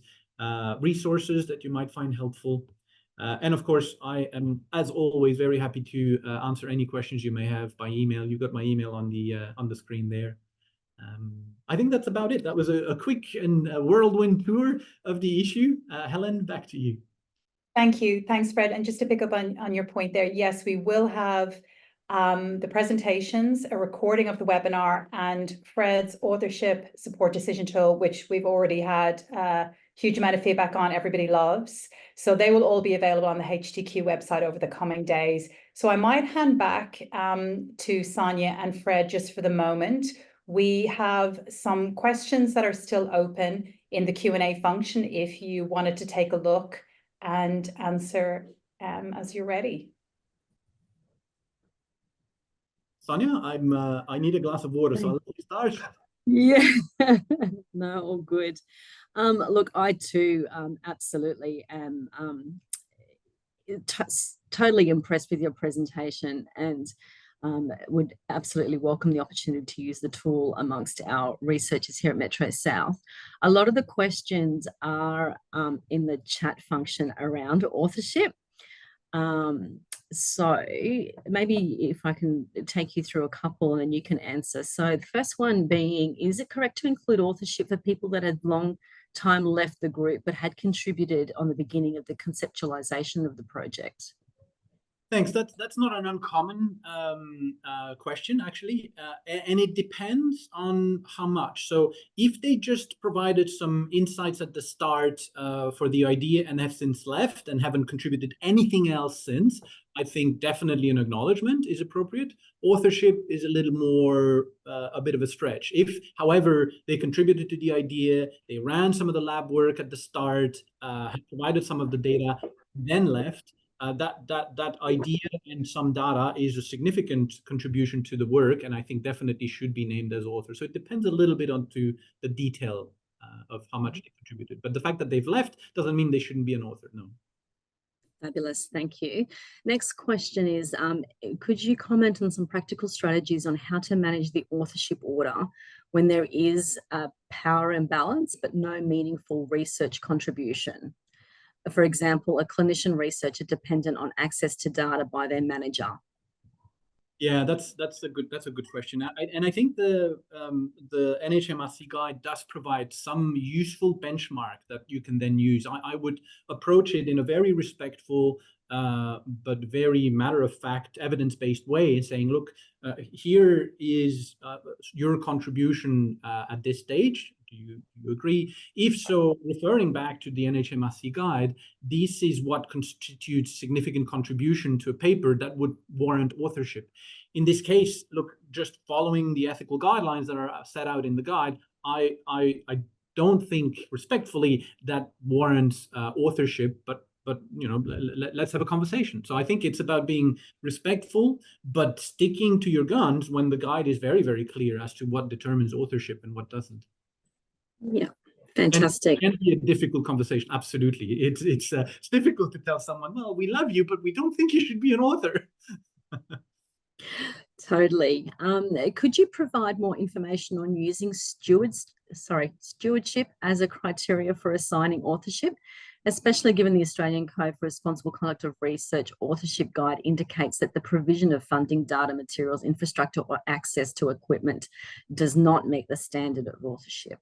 resources that you might find helpful. And of course, I am, as always, very happy to answer any questions you may have by email. You've got my email on the screen there. I think that's about it. That was a quick and whirlwind tour of the issue. Helen, back to you. Thank you. Thanks, Fred. And just to pick up on your point there, yes, we will have the presentations, a recording of the webinar, and Fred's authorship support decision tool, which we've already had a huge amount of feedback on, everybody loves. So they will all be available on the HTQ website over the coming days. So I might hand back to Sonia and Fred just for the moment. We have some questions that are still open in the Q&A function if you wanted to take a look and answer as you're ready. Sonia, I need a glass of water, so I'll let you start. Yeah, no, all good. Look, I too absolutely am totally impressed with your presentation, and would absolutely welcome the opportunity to use the tool amongst our researchers here at Metro South. A lot of the questions are in the chat function around authorship. So maybe if I can take you through a couple and then you can answer. So the first one being, is it correct to include authorship for people that had long time left the group but had contributed on the beginning of the conceptualization of the project? Thanks. That's not an uncommon question, actually, and it depends on how much. So if they just provided some insights at the start for the idea and have since left and haven't contributed anything else since, I think definitely an acknowledgement is appropriate. Authorship is a little more a bit of a stretch. If, however, they contributed to the idea, they ran some of the lab work at the start, had provided some of the data, then left, that idea and some data is a significant contribution to the work, and I think definitely should be named as author. So it depends a little bit onto the detail of how much they contributed. But the fact that they've left doesn't mean they shouldn't be an author, no. Fabulous, thank you. Next question is, could you comment on some practical strategies on how to manage the authorship order when there is a power imbalance but no meaningful research contribution? For example, a clinician researcher dependent on access to data by their manager. Yeah, that's a good question, and I think the NHMRC guide does provide some useful benchmark that you can then use. I would approach it in a very respectful but very matter-of-fact, evidence-based way, saying, look, here is your contribution at this stage. Do you agree? If so, referring back to the NHMRC guide, this is what constitutes significant contribution to a paper that would warrant authorship. In this case, look, just following the ethical guidelines that are set out in the guide, I don't think respectfully that warrants authorship, but let's have a conversation. So I think it's about being respectful, but sticking to your guns when the guide is very, very clear as to what determines authorship and what doesn't. Yeah, fantastic. And it can be a difficult conversation. Absolutely, it's difficult to tell someone, well, we love you, but we don't think you should be an author. Totally. Could you provide more information on using stewardship as a criteria for assigning authorship, especially given the Australian Code for Responsible Conduct of Research authorship guide indicates that the provision of funding, data, materials, infrastructure, or access to equipment does not meet the standard of authorship?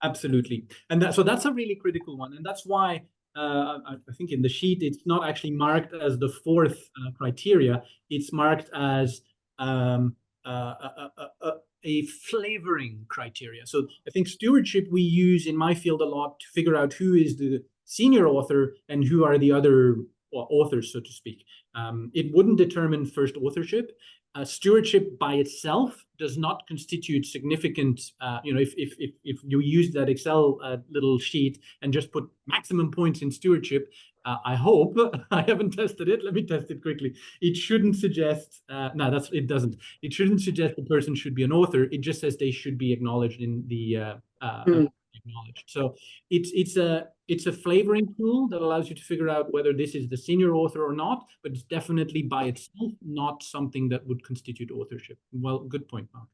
Absolutely. And so that's a really critical one. And that's why I think in the sheet, it's not actually marked as the fourth criteria. It's marked as a flavoring criteria. So I think stewardship we use in my field a lot to figure out who is the senior author and who are the other or authors, so to speak. It wouldn't determine first authorship. Stewardship by itself does not constitute significant, if you use that Excel little sheet and just put maximum points in stewardship, I hope, I haven't tested it, let me test it quickly. It shouldn't suggest, it doesn't. It shouldn't suggest the person should be an author. It just says they should be acknowledged in the acknowledged. So it's a flavoring tool that allows you to figure out whether this is the senior author or not, but it's definitely by itself not something that would constitute authorship. Well, good point, Mark.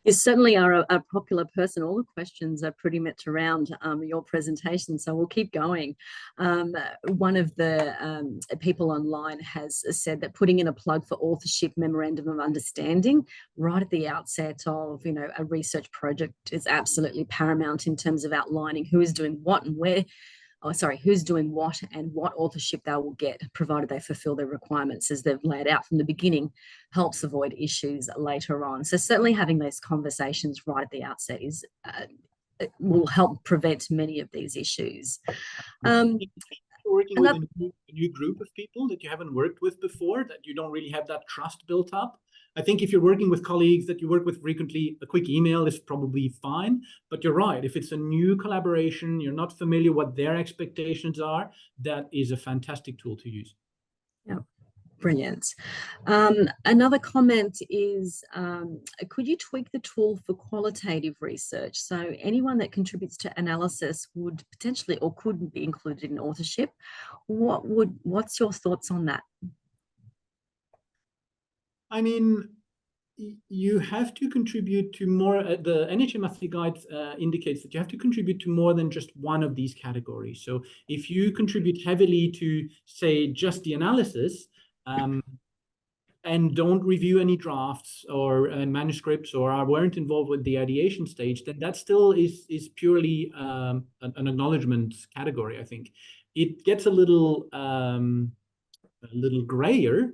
You certainly are a popular person. All the questions are pretty much around your presentation, so we'll keep going. One of the people online has said that putting in a plug for authorship memorandum of understanding right at the outset of a research project is absolutely paramount in terms of outlining who is doing what and where. Who's doing what and what authorship they will get, provided they fulfill their requirements as they've laid out from the beginning, helps avoid issues later on. So certainly having those conversations right at the outset will help prevent many of these issues. Working with a new group of people that you haven't worked with before, that you don't really have that trust built up. I think if you're working with colleagues that you work with frequently, a quick email is probably fine. But you're right, if it's a new collaboration, you're not familiar what their expectations are, that is a fantastic tool to use. Yeah, brilliant. Another comment is, could you tweak the tool for qualitative research? So anyone that contributes to analysis would potentially or could be included in authorship. What's your thoughts on that? I mean, you have to contribute to more, the NHMRC guide indicates that you have to contribute to more than just one of these categories. So if you contribute heavily to, say, just the analysis, and don't review any drafts or manuscripts or weren't involved with the ideation stage, then that still is purely an acknowledgement category, I think. It gets a little grayer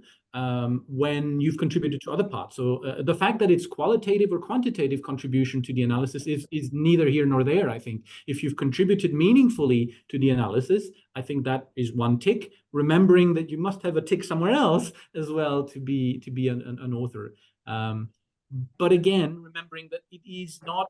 when you've contributed to other parts. So the fact that it's qualitative or quantitative contribution to the analysis is neither here nor there, I think. If you've contributed meaningfully to the analysis, I think that is one tick, remembering that you must have a tick somewhere else as well to be an author. But again, remembering that it is not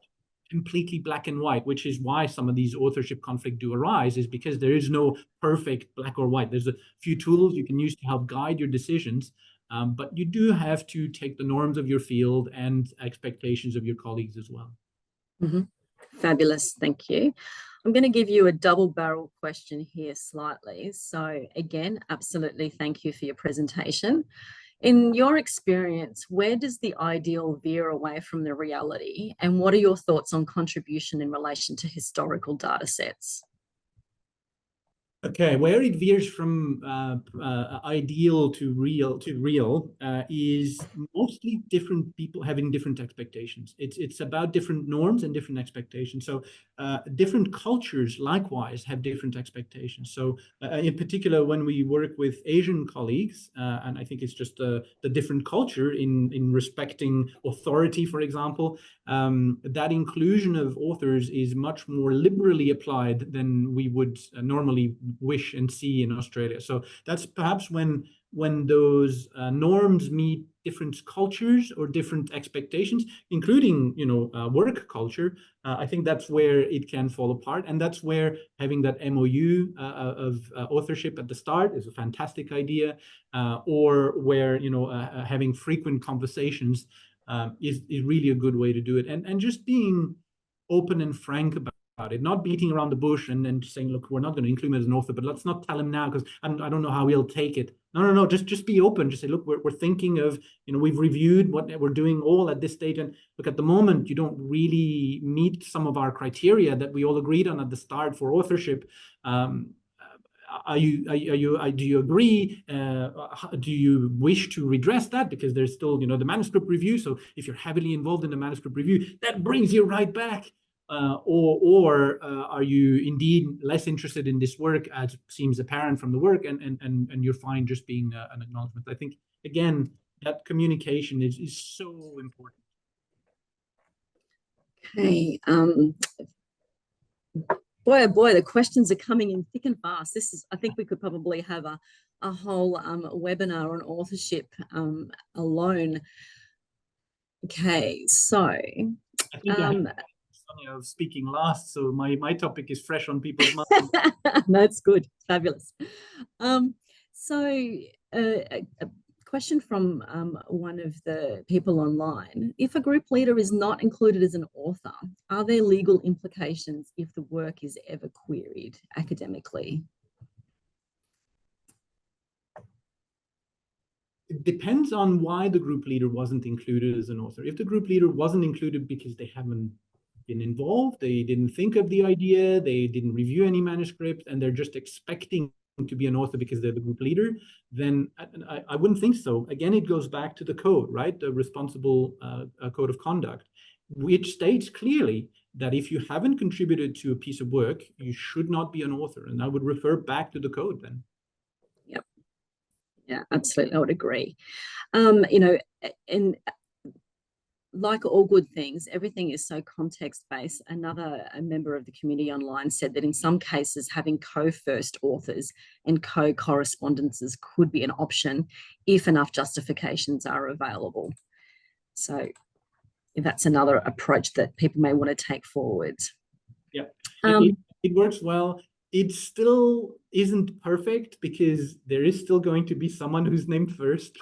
completely black and white, which is why some of these authorship conflicts do arise, is because there is no perfect black or white. There's a few tools you can use to help guide your decisions, but you do have to take the norms of your field and expectations of your colleagues as well. Mm-hmm. Fabulous, thank you. I'm going to give you a double-barrel question here slightly. So again, absolutely thank you for your presentation. In your experience, where does the ideal veer away from the reality? And what are your thoughts on contribution in relation to historical data sets? Okay, where it veers from ideal to real is mostly different people having different expectations. It's about different norms and different expectations. So different cultures likewise have different expectations. So in particular, when we work with Asian colleagues, and I think it's just the different culture in respecting authority, for example, that inclusion of authors is much more liberally applied than we would normally wish and see in Australia. So that's perhaps when those norms meet different cultures or different expectations, including work culture, I think that's where it can fall apart. And that's where having that MOU of authorship at the start is a fantastic idea, or where having frequent conversations is really a good way to do it. And just being open and frank about it, not beating around the bush and then saying, look, we're not going to include him as an author, but let's not tell him now because I don't know how he'll take it. No, just be open. Just say, look, we're thinking of, we've reviewed what we're doing all at this stage, and look, at the moment you don't really meet some of our criteria that we all agreed on at the start for authorship. Do you agree? Do you wish to redress that? Because there's still, the manuscript review. So if you're heavily involved in the manuscript review, that brings you right back. Or are you indeed less interested in this work, as seems apparent from the work, and you're fine just being an acknowledgement? I think, again, that communication is so important. Okay. Boy, oh boy, the questions are coming in thick and fast. I think we could probably have a whole webinar on authorship alone. Okay, so I think Sonia was speaking last, so my topic is fresh on people's minds. That's good, fabulous. So a question from one of the people online: if a group leader is not included as an author, are there legal implications if the work is ever queried academically? It depends on why the group leader wasn't included as an author. If the group leader wasn't included because they haven't been involved, they didn't think of the idea, they didn't review any manuscript, and they're just expecting to be an author because they're the group leader, then I wouldn't think so. Again, it goes back to the code, right? The responsible code of conduct, which states clearly that if you haven't contributed to a piece of work, you should not be an author. And I would refer back to the code then. Yep. Yeah, absolutely. I would agree. You know, and like all good things, everything is so context-based. A member of the community online said that in some cases, having co-first authors and co-correspondences could be an option if enough justifications are available. So that's another approach that people may want to take forward. Yeah, it works well. It still isn't perfect because there is still going to be someone who's named first.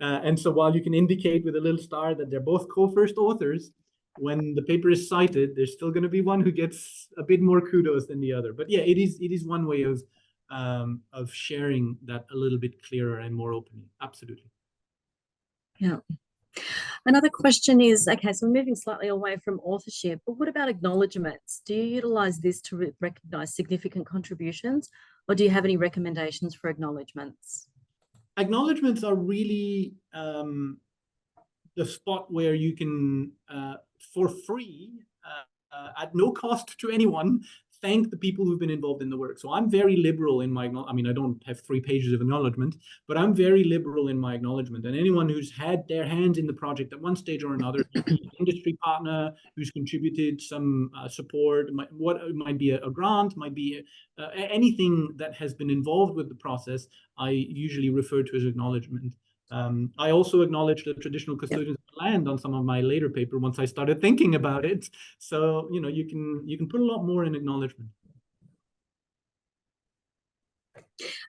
And so while you can indicate with a little star that they're both co-first authors, when the paper is cited, there's still going to be one who gets a bit more kudos than the other. But yeah, it is one way of sharing that a little bit clearer and more openly. Absolutely. Yeah. Another question is, okay, so we're moving slightly away from authorship, but what about acknowledgements? Do you utilize this to recognize significant contributions, or do you have any recommendations for acknowledgements? Acknowledgements are really the spot where you can, for free, at no cost to anyone, thank the people who've been involved in the work. So I'm very liberal in my, I mean, I don't have 3 pages of acknowledgement, but I'm very liberal in my acknowledgement. And anyone who's had their hands in the project at one stage or another, an industry partner who's contributed some support, it might be a grant, might be anything that has been involved with the process, I usually refer to as acknowledgement. I also acknowledge the traditional custodians of the land on some of my later paper once I started thinking about it. So, you know, you can put a lot more in acknowledgement.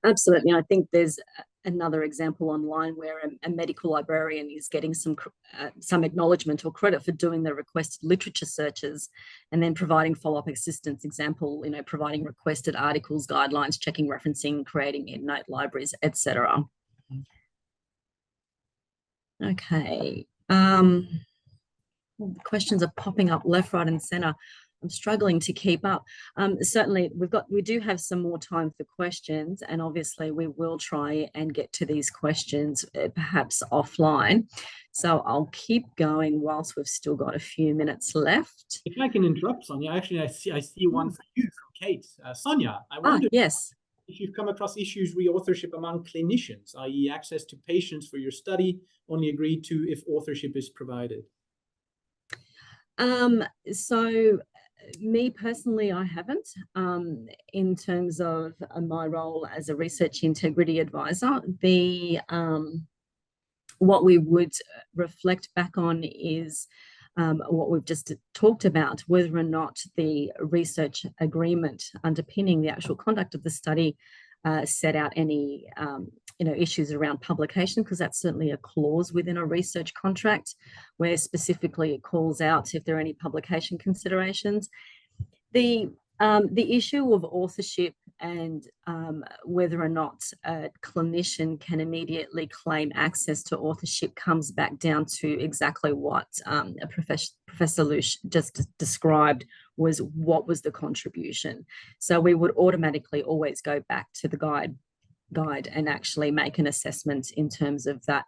Absolutely. I think there's another example online where a medical librarian is getting some acknowledgement or credit for doing the requested literature searches and then providing follow-up assistance. Example, you know, providing requested articles, guidelines, checking referencing, creating EndNote libraries, etc. Okay. Questions are popping up left, right, and center. I'm struggling to keep up. Certainly, we do have some more time for questions, and obviously we will try and get to these questions perhaps offline. So I'll keep going whilst we've still got a few minutes left. If I can interrupt, Sonia, actually, I see one for you from Kate. Sonia, I wonder yes. if you've come across issues re-authorship among clinicians, i.e. access to patients for your study, only agreed to if authorship is provided. So me personally, I haven't. In terms of my role as a research integrity advisor, what we would reflect back on is what we've just talked about, whether or not the research agreement underpinning the actual conduct of the study set out any issues around publication, because that's certainly a clause within a research contract where specifically it calls out if there are any publication considerations. The issue of authorship and whether or not a clinician can immediately claim access to authorship comes back down to exactly what Professor Leusch just described, was what was the contribution. So we would automatically always go back to the guide and actually make an assessment in terms of that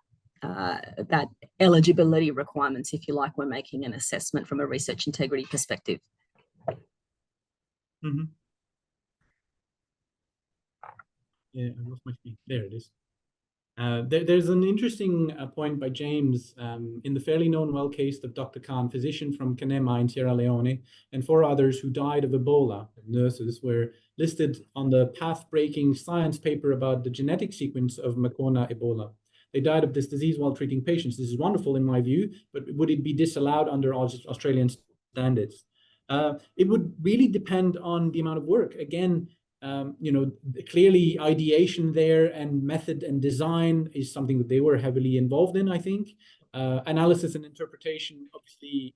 eligibility requirements, if you like, when making an assessment from a research integrity perspective. Mm-hmm. Yeah, I lost my feed. There it is. There's an interesting point by James in the fairly known well case of Dr. Khan, physician from Kanema in Sierra Leone, and 4 others who died of Ebola. Nurses were listed on the path-breaking science paper about the genetic sequence of Makona Ebola. They died of this disease while treating patients. This is wonderful in my view, but would it be disallowed under Australian standards? It would really depend on the amount of work. Again, clearly ideation there and method and design is something that they were heavily involved in, I think. Analysis and interpretation, obviously,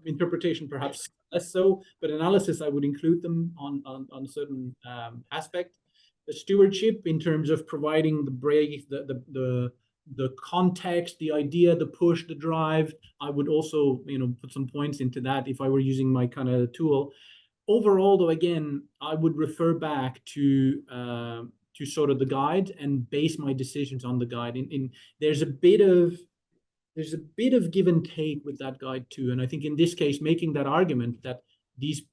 interpretation perhaps less so, but analysis, I would include them on certain aspect. The stewardship in terms of providing the break, the context, the idea, the push, the drive, I would also, put some points into that if I were using my kind of tool. Overall, though, again, I would refer back to sort of the guide and base my decisions on the guide. There's a bit of give and take with that guide too, and I think in this case, making that argument that these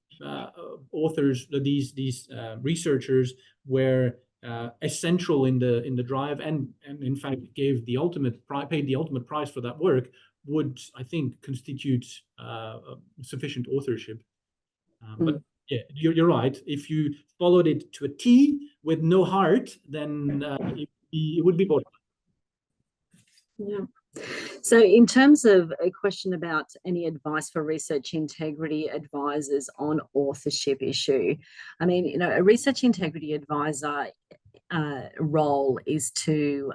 authors, these researchers were essential in the drive, and in fact paid the ultimate price for that work, would, I think, constitute sufficient authorship. But yeah, you're right. If you followed it to a T with no heart, then it would be boring. Yeah. So in terms of a question about any advice for research integrity advisors on authorship issue, I mean, a research integrity advisor role is to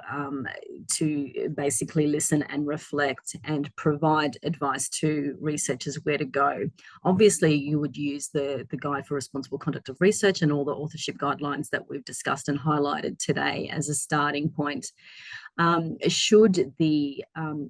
basically listen and reflect and provide advice to researchers where to go. Obviously, you would use the Guide for Responsible Conduct of Research and all the authorship guidelines that we've discussed and highlighted today as a starting point. Should the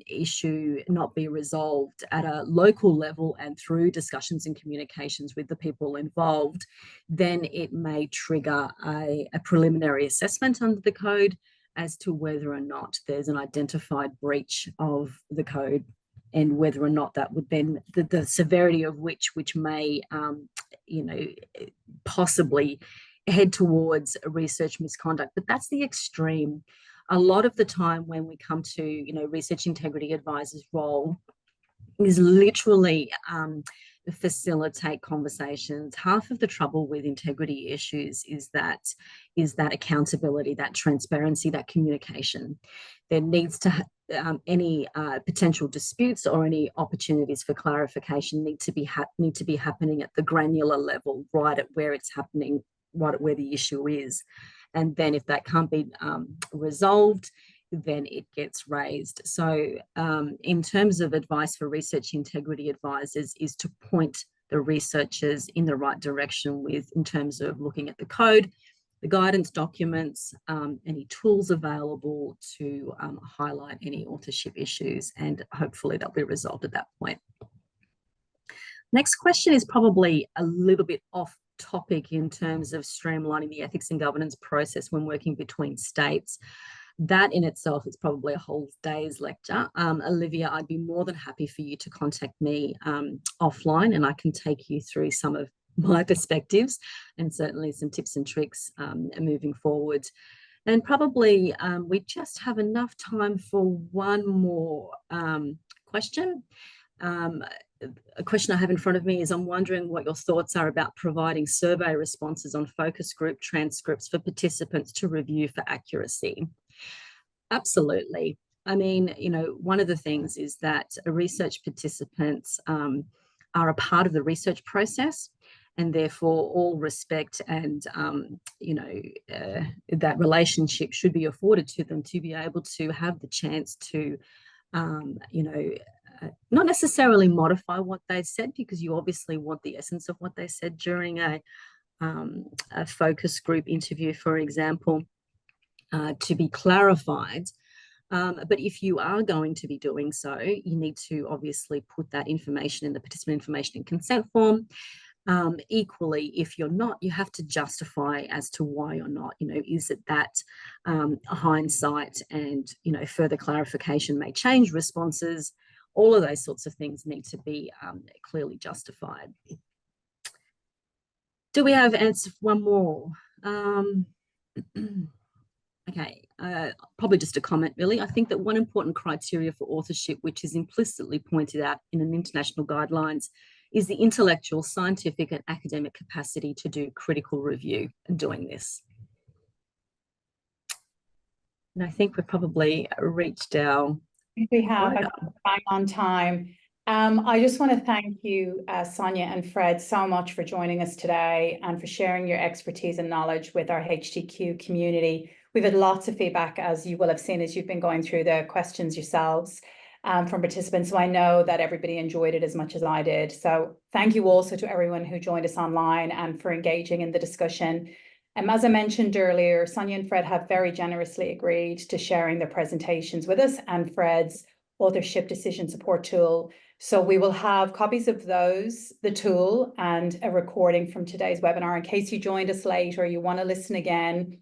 issue not be resolved at a local level and through discussions and communications with the people involved, then it may trigger a preliminary assessment under the code as to whether or not there's an identified breach of the code, and whether or not that would then, the severity of which may, possibly head towards research misconduct. But that's the extreme. A lot of the time when we come to, research integrity advisors' role is literally facilitate conversations. Half of the trouble with integrity issues is that accountability, that transparency, that communication. There needs to any potential disputes or any opportunities for clarification need to be happening at the granular level, right at where it's happening, right at where the issue is. And then if that can't be resolved, then it gets raised. So in terms of advice for research integrity advisors is to point the researchers in the right direction in terms of looking at the code, the guidance documents, any tools available to highlight any authorship issues, and hopefully they'll be resolved at that point. Next question is probably a little bit off topic in terms of streamlining the ethics and governance process when working between states. That in itself is probably a whole day's lecture. Olivia, I'd be more than happy for you to contact me offline, and I can take you through some of my perspectives and certainly some tips and tricks moving forward. And probably we just have enough time for one more question. A question I have in front of me is, I'm wondering what your thoughts are about providing survey responses on focus group transcripts for participants to review for accuracy. Absolutely. I mean, one of the things is that research participants are a part of the research process, and therefore all respect and, that relationship should be afforded to them to be able to have the chance to, not necessarily modify what they said, because you obviously want the essence of what they said during a focus group interview, for example, to be clarified. But if you are going to be doing so, you need to obviously put that information in the participant information and consent form. Equally, if you're not, you have to justify as to why you're not. Is it that hindsight and further clarification may change responses? All of those sorts of things need to be clearly justified. Do we have answer for one more? Okay, probably just a comment, really. I think that one important criteria for authorship, which is implicitly pointed out in an international guidelines, is the intellectual, scientific, and academic capacity to do critical review and doing this. And I think we've probably reached our We have quota. bang on time. I just want to thank you, Sonia and Fred, so much for joining us today and for sharing your expertise and knowledge with our HTQ community. We've had lots of feedback, as you will have seen, as you've been going through the questions yourselves from participants. So I know that everybody enjoyed it as much as I did. So thank you also to everyone who joined us online and for engaging in the discussion. As I mentioned earlier, Sonia and Fred have very generously agreed to sharing their presentations with us and Fred's authorship decision support tool. So we will have copies of those, the tool, and a recording from today's webinar in case you joined us late or you want to listen again.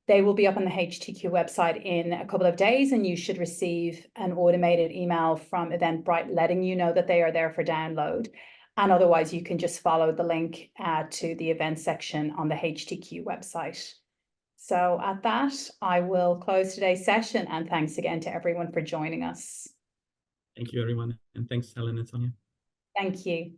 They will be up on the HTQ website in a couple of days, and you should receive an automated email from Eventbrite letting you know that they are there for download. And otherwise, you can just follow the link to the event section on the HTQ website. So at that, I will close today's session, and thanks again to everyone for joining us. Thank you, everyone. And thanks, Helen and Sonia. Thank you.